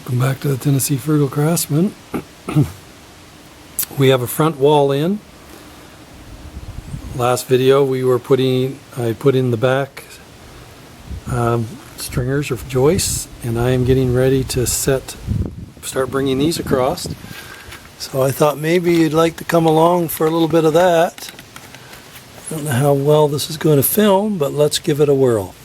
Welcome back to the Tennessee Frugal Craftsman. We have a front wall in. Last video I put in the back stringers or joists, and I am getting ready to start bringing these across. So I thought maybe you'd like to come along for a little bit of that. I don't know how well this is going to film, but let's give it a whirl.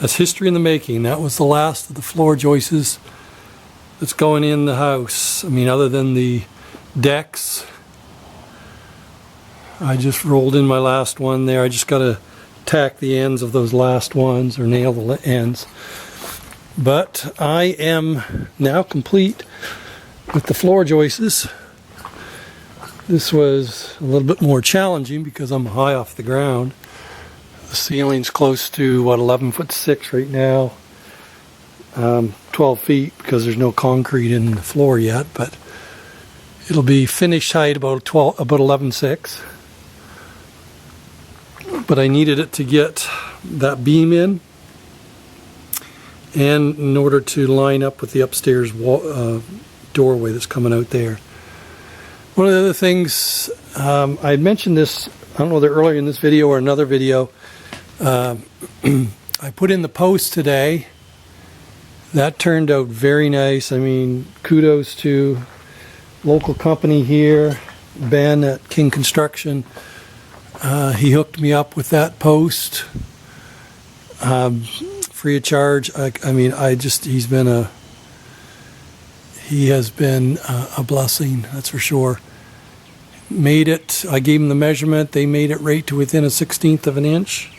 That's history in the making. That was the last of the floor joists that's going in the house. I mean, other than the decks, I just rolled in my last one there. I just got to tack the ends of those last ones, or nail the ends. But I am now complete With the floor joists, this was a little bit more challenging because I'm high off the ground. The ceiling's close to, what, 11'6" right now. 12 feet because there's no concrete in the floor yet, but it'll be finished height about 11'6". But I needed it to get that beam in, and in order to line up with the upstairs doorway that's coming out there. One of the other things, I mentioned this, I don't know whether earlier in this video or another video, I put in the post today. That turned out very nice. I mean, kudos to local company here, Ben at King Construction. He hooked me up with that post, free of charge. He has been a blessing, that's for sure. Made it, I gave him the measurement, they made it right to within 1/16 of an inch.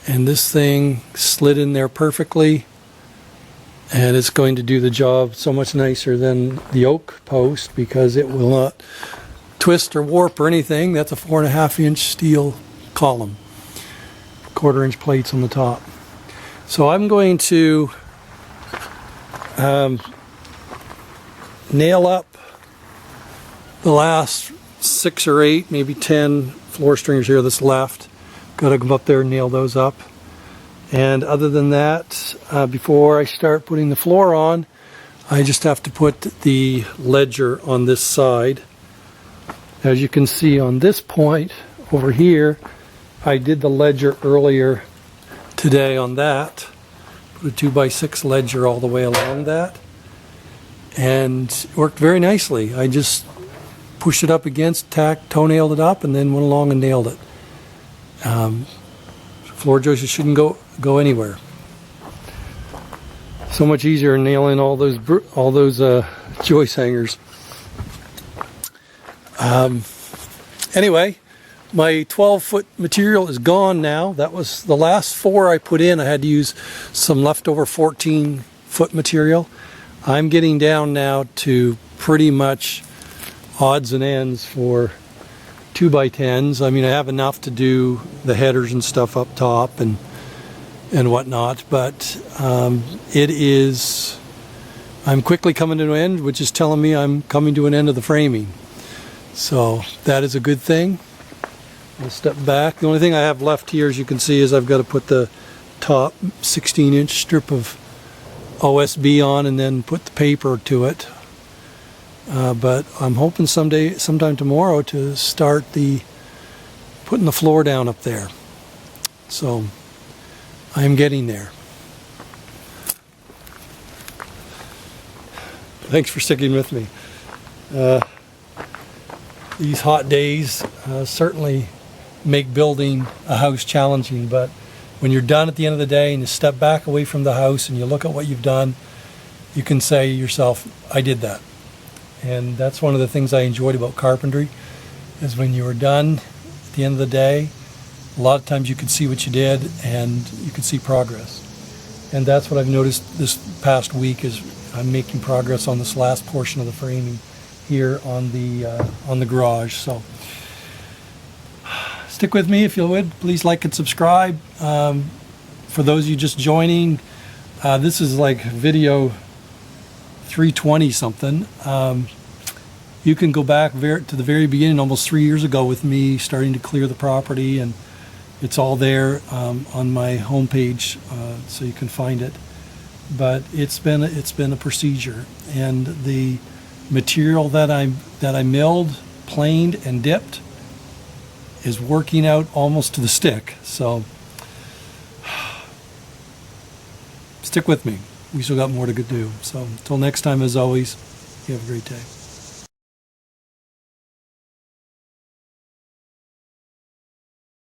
And this thing slid in there perfectly. And it's going to do the job so much nicer than the oak post because it will not twist or warp or anything. That's a 4.5-inch steel column, 1/4-inch plates on the top. So I'm going to nail up the last 6 or 8, maybe 10 floor stringers here that's left. Got to come up there and nail those up. And other than that, before I start putting the floor on, I just have to put the ledger on this side. As you can see on this point over here, I did the ledger earlier today on that. Put a 2x6 ledger all the way along that. And it worked very nicely. I just pushed it up against, toenailed it up, and then went along and nailed it. Floor joists shouldn't go anywhere. So much easier nailing all those joist hangers. Anyway, my 12-foot material is gone now. That was the last 4 I put in. I had to use some leftover 14-foot material. I'm getting down now to pretty much odds and ends for 2x10s. I mean, I have enough to do the headers and stuff up top and whatnot, but I'm quickly coming to an end, which is telling me I'm coming to an end of the framing. So that is a good thing. I'll step back. The only thing I have left here, as you can see, is I've got to put the top 16-inch strip of OSB on and then put the paper to it. But I'm hoping sometime tomorrow to start putting the floor down up there. So I'm getting there. Thanks for sticking with me. These hot days certainly make building a house challenging, but when you're done at the end of the day and you step back away from the house and you look at what you've done, you can say to yourself, I did that. And that's one of the things I enjoyed about carpentry, is when you were done at the end of the day, a lot of times you can see what you did and you can see progress. And that's what I've noticed this past week, is I'm making progress on this last portion of the framing here on the garage. So stick with me if you would. Please like and subscribe. For those of you just joining, this is like video 320 something. You can go back to the very beginning, almost 3 years ago, with me starting to clear the property, and it's all there on my homepage, so you can find it. But it's been a procedure, and the material that I milled, planed, and dipped is working out almost to the stick. So stick with me. We still got more to do. So until next time, as always, you have a great day.